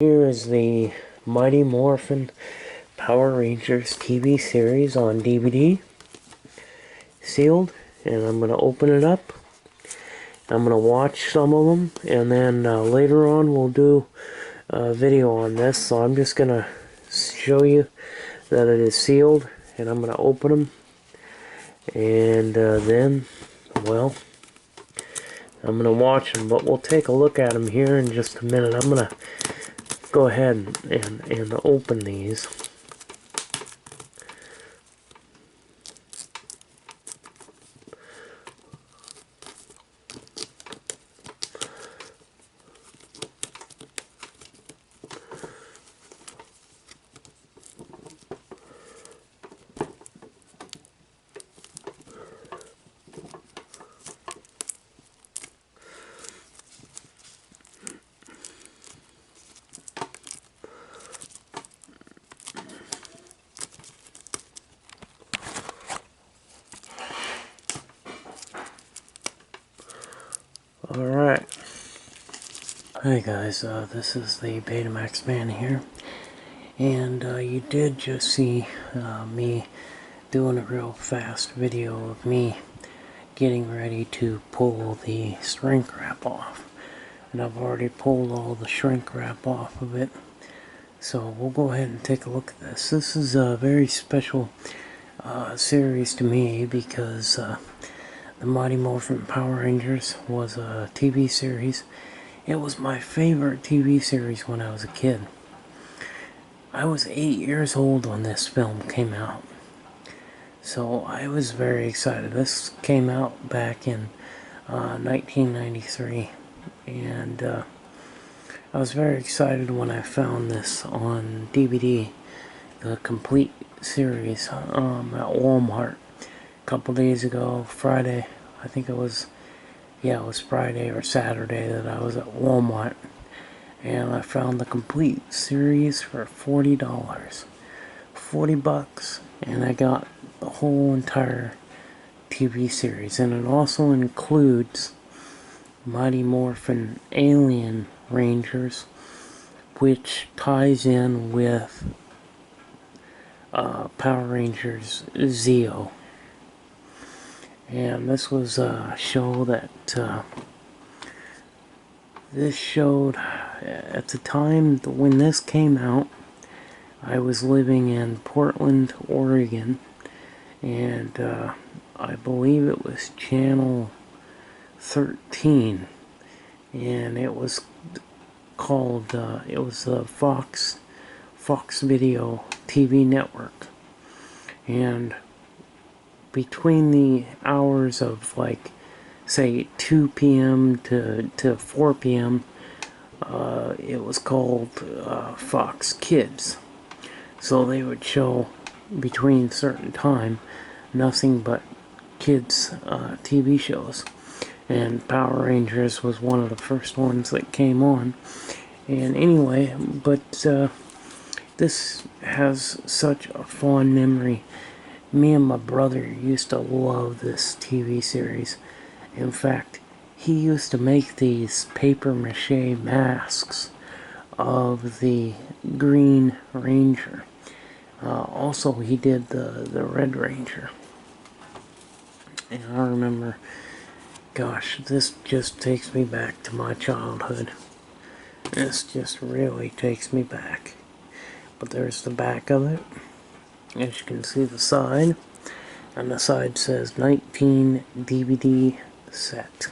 Here is the Mighty Morphin Power Rangers TV series on DVD, sealed, and I'm going to open it up. I'm going to watch some of them, and then later on we'll do a video on this. So I'm just going to show you that it is sealed, and I'm going to open them, and then, well, I'm going to watch them, but we'll take a look at them here in just a minute. I'm going to go ahead and open these. Alright. Hi guys, this is the Betamax Man here. And you did just see me doing a real fast video of me getting ready to pull the shrink wrap off. And I've already pulled all the shrink wrap off of it. So we'll go ahead and take a look at this. This is a very special series to me because the Mighty Morphin Power Rangers was a TV series. It was my favorite TV series when I was a kid. I was 8 years old when this film came out. So I was very excited. This came out back in 1993. And I was very excited when I found this on DVD. The complete series at Walmart. A couple days ago, Friday, I think it was Friday or Saturday that I was at Walmart, and I found the complete series for $40, $40, and I got the whole entire TV series, and it also includes Mighty Morphin Alien Rangers, which ties in with Power Rangers Zeo. And this was a show that this showed at the time when this came out. I was living in Portland, Oregon, and I believe it was channel 13, and it was called it was the Fox Video TV network. And between the hours of, like, say 2 p.m. to 4 p.m. It was called Fox Kids. So they would show between certain time nothing but kids TV shows. And Power Rangers was one of the first ones that came on. And anyway, but this has such a fond memory. Me and my brother used to love this TV series. In fact, he used to make these paper mache masks of the Green Ranger. Also, he did the Red Ranger. And I remember, gosh, this just takes me back to my childhood. This just really takes me back. But there's the back of it. As you can see, the side, and the side says 19 DVD set,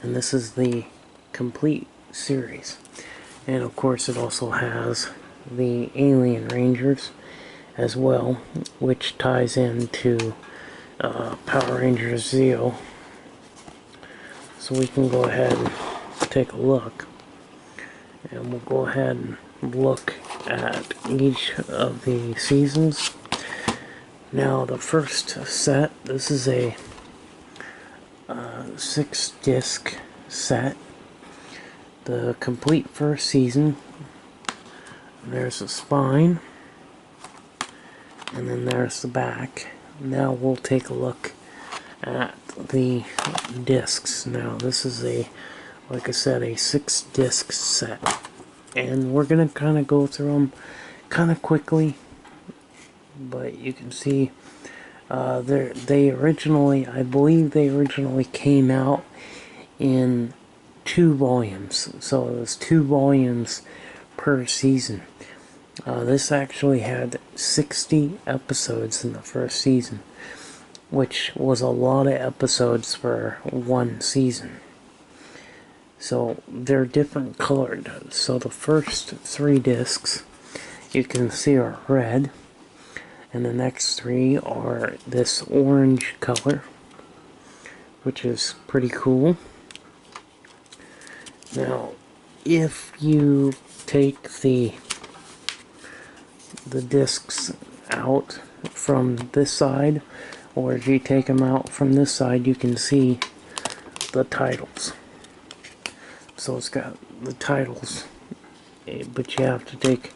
and this is the complete series. And of course it also has the Alien Rangers as well, which ties into Power Rangers Zeo. So we can go ahead and take a look, and we'll go ahead and look at each of the seasons. Now the first set, this is a 6-disc set. The complete first season. There's the spine, and then there's the back. Now we'll take a look at the discs. Now this is a, like I said, a 6-disc set. And we're going to kind of go through them kind of quickly. But you can see they originally, I believe they originally came out in 2 volumes. So it was 2 volumes per season. This actually had 60 episodes in the first season, which was a lot of episodes for one season. So they're different colored. So the first 3 discs you can see are red, and the next 3 are this orange color, which is pretty cool. Now, if you take the discs out from this side, or if you take them out from this side, you can see the titles. So it's got the titles, but you have to take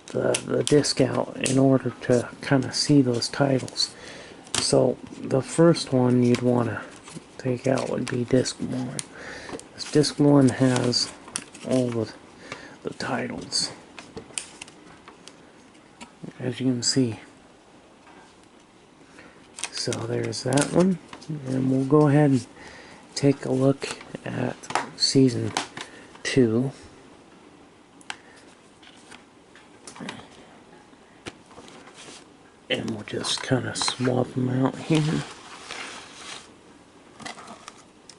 the disc out in order to kind of see those titles. So the first one you'd want to take out would be disc 1. This disc 1 has all the titles, as you can see. So there's that one, and we'll go ahead and take a look at season 2. And we'll just kind of swap them out here.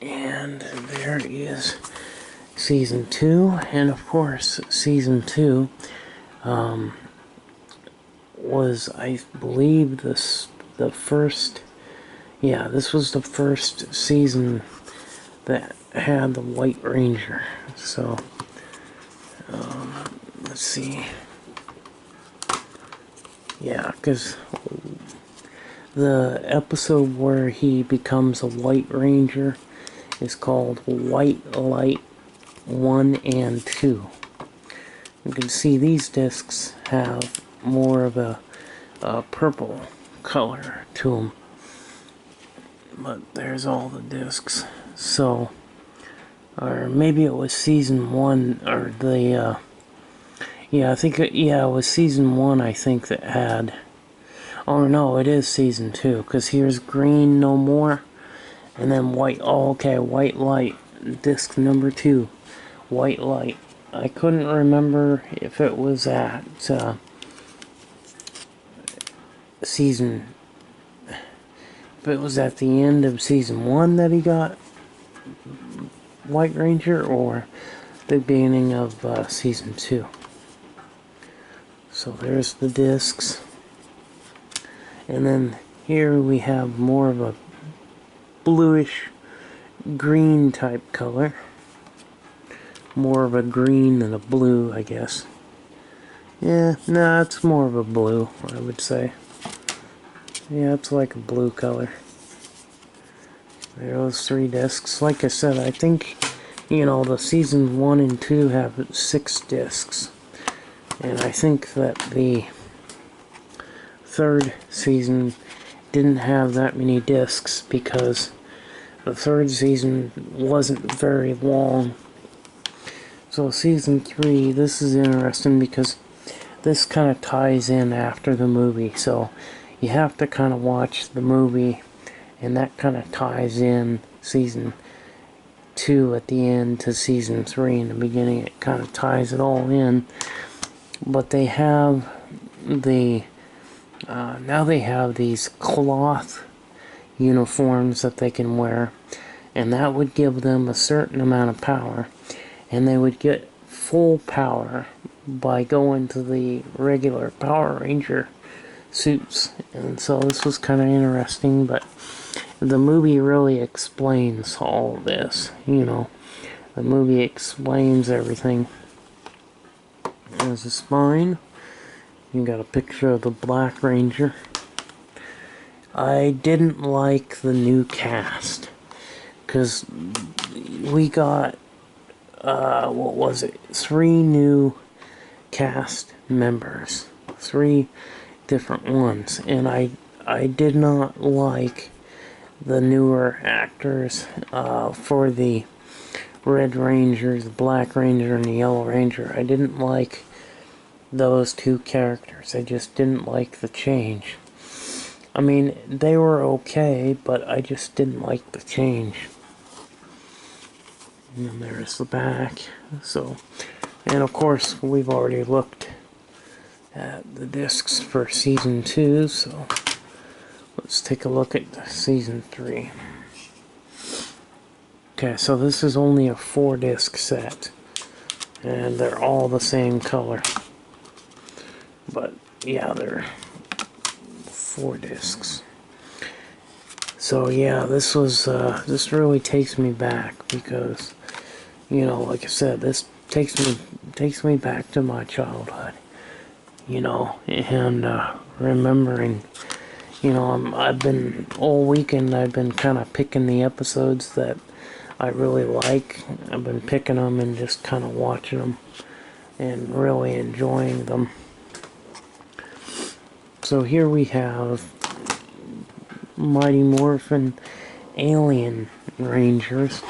And there is season 2, and of course season 2 was, I believe, the first, yeah, this was the first season that had the White Ranger. So let's see, yeah, because the episode where he becomes a White Ranger is called White Light 1 and 2. You can see these discs have more of a purple color to them. But there's all the discs. So, or maybe it was season 1, or the, yeah, I think, it was season 1, I think, that had, oh no, it is season 2, because here's Green No More, and then White, oh okay, White Light, disc number 2, White Light. I couldn't remember if it was at season, if it was at the end of season 1 that he got White Ranger, or the beginning of season 2. So there's the discs. And then here we have more of a bluish green type color. More of a green than a blue, I guess. Yeah, nah, it's more of a blue, I would say. Yeah, it's like a blue color. There are those 3 discs. Like I said, I think, you know, the seasons 1 and 2 have 6 discs. And I think that the 3rd season didn't have that many discs because the 3rd season wasn't very long. So season 3, this is interesting because this kind of ties in after the movie. So you have to kind of watch the movie, and that kind of ties in season 2 at the end to season 3 in the beginning. It kind of ties it all in. But they have the now they have these cloth uniforms that they can wear, and that would give them a certain amount of power, and they would get full power by going to the regular Power Ranger suits. And so this was kind of interesting, but the movie really explains all of this, you know. The movie explains everything. There's a spine. You got a picture of the Black Ranger. I didn't like the new cast, because we got, what was it, 3 new cast members. 3 different ones. And I did not like the newer actors for the Red Ranger, the Black Ranger, and the Yellow Ranger. I didn't like those two characters. I just didn't like the change. I mean, they were okay, but I just didn't like the change. And then there's the back. So, and of course, we've already looked at the discs for Season 2, so let's take a look at Season 3. Okay, so this is only a 4-disc set, and they're all the same color. But, yeah, they're 4 discs. So, yeah, this really takes me back, because, you know, like I said, this takes me back to my childhood. You know, and remembering, you know, I've been all weekend. I've been kind of picking the episodes that I really like. I've been picking them and just kind of watching them and really enjoying them. So here we have Mighty Morphin Alien Rangers,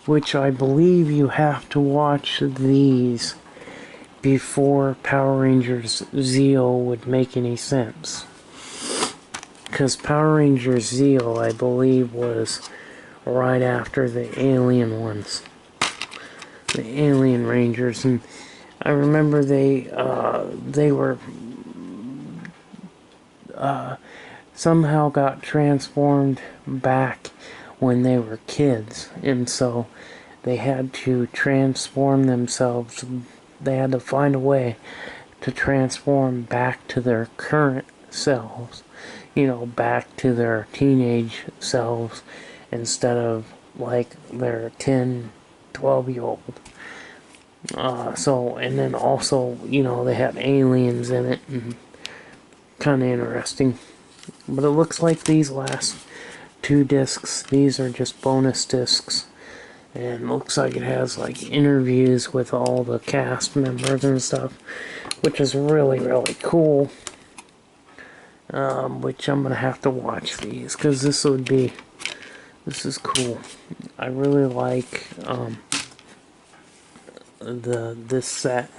which I believe you have to watch these before Power Rangers Zeo would make any sense. Because Power Rangers Zeo, I believe, was right after the Alien ones. The Alien Rangers. And I remember they were somehow got transformed back when they were kids. And so they had to transform themselves. They had to find a way to transform back to their current selves. You know, back to their teenage selves instead of like their 10, 12-year-old. So, and then also, you know, they had aliens in it, and kind of interesting. But it looks like these last 2 discs, these are just bonus discs. And looks like it has like interviews with all the cast members and stuff, which is really, really cool. Which I'm gonna have to watch these, because this is cool. I really like this set.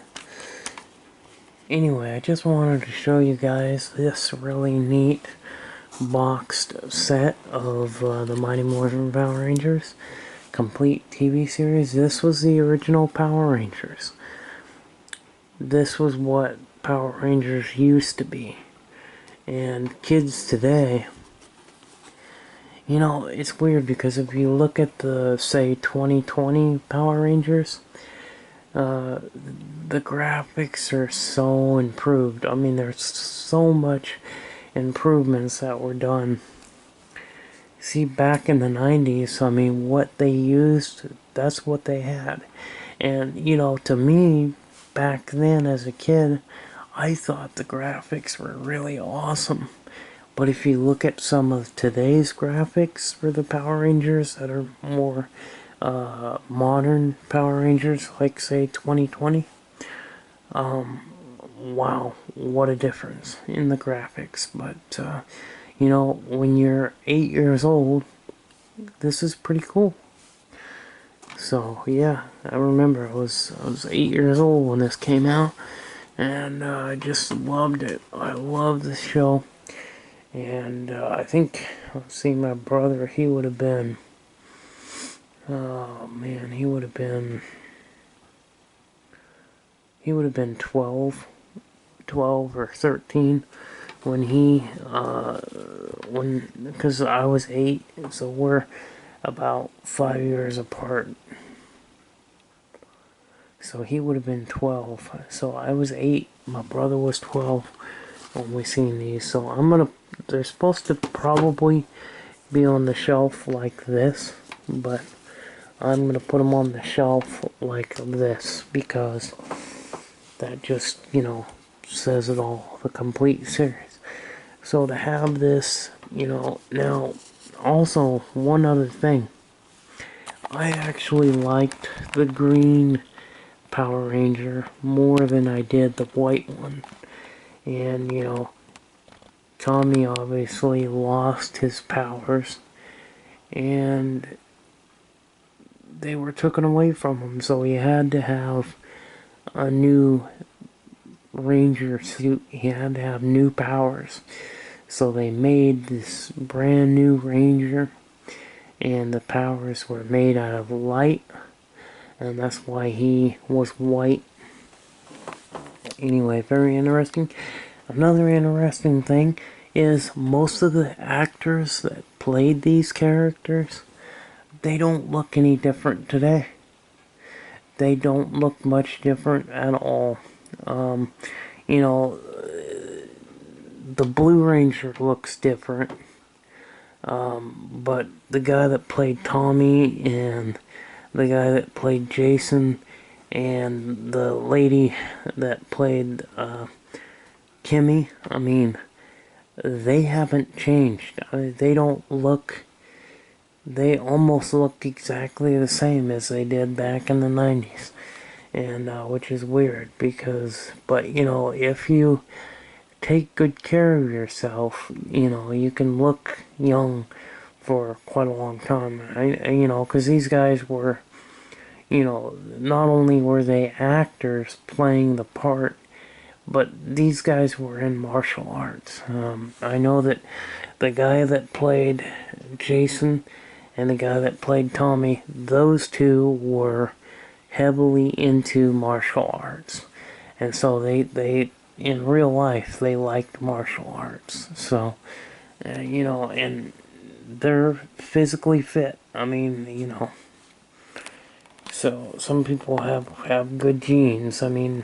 Anyway, I just wanted to show you guys this really neat boxed set of the Mighty Morphin Power Rangers complete TV series. This was the original Power Rangers. This was what Power Rangers used to be. And kids today, you know, it's weird because if you look at the, say, 2020 Power Rangers, the graphics are so improved. I mean, there's so much improvements that were done. See, back in the 90s, I mean, what they used, that's what they had. And, you know, to me, back then as a kid, I thought the graphics were really awesome. But if you look at some of today's graphics for the Power Rangers that are more modern Power Rangers, like say 2020, wow, what a difference in the graphics. But you know, when you're 8 years old, this is pretty cool. So yeah, I remember I was 8 years old when this came out, and I just loved it. I loved the show. And I think, let's see, my brother, he would have been, oh man, he would have been 12 or 13 when because I was 8, so we're about 5 years apart. So he would have been 12. So I was 8, my brother was 12 when we seen these. So they're supposed to probably be on the shelf like this, but I'm gonna put them on the shelf like this because that just, you know, says it all, the complete series. So to have this, you know, now also one other thing, I actually liked the green Power Ranger more than I did the white one. And, you know, Tommy obviously lost his powers, and they were taken away from him, so he had to have a new Ranger suit. He had to have new powers. So they made this brand new Ranger, and the powers were made out of light, and that's why he was white. Anyway, very interesting. Another interesting thing is most of the actors that played these characters, they don't look any different today. They don't look much different at all. You know, the Blue Ranger looks different. But the guy that played Tommy and the guy that played Jason and the lady that played Kimmy, I mean, they haven't changed. They don't look... They almost look exactly the same as they did back in the 90s. And, which is weird because... But, you know, if you take good care of yourself, you know, you can look young for quite a long time. You know, because these guys were, you know, not only were they actors playing the part, but these guys were in martial arts. I know that the guy that played Jason and the guy that played Tommy, those two were heavily into martial arts. And so they in real life, they liked martial arts. So, you know, and they're physically fit. I mean, you know. So, some people have good genes. I mean,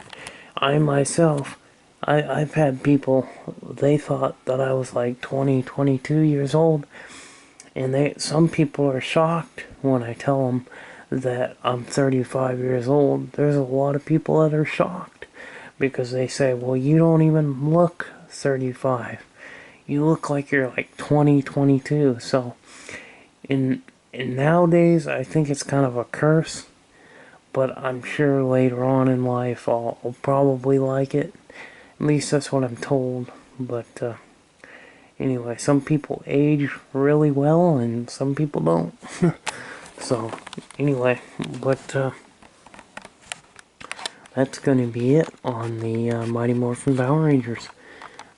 I myself, I've had people, they thought that I was like 20, 22 years old. And some people are shocked when I tell them that I'm 35 years old. There's a lot of people that are shocked. Because they say, well, you don't even look 35. You look like you're like 20, 22. So, in nowadays, I think it's kind of a curse. But I'm sure later on in life, I'll probably like it. At least that's what I'm told. But, anyway, some people age really well, and some people don't. So, anyway, but, that's going to be it on the Mighty Morphin Power Rangers.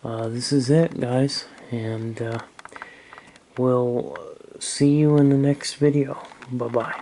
This is it, guys, and we'll see you in the next video. Bye-bye.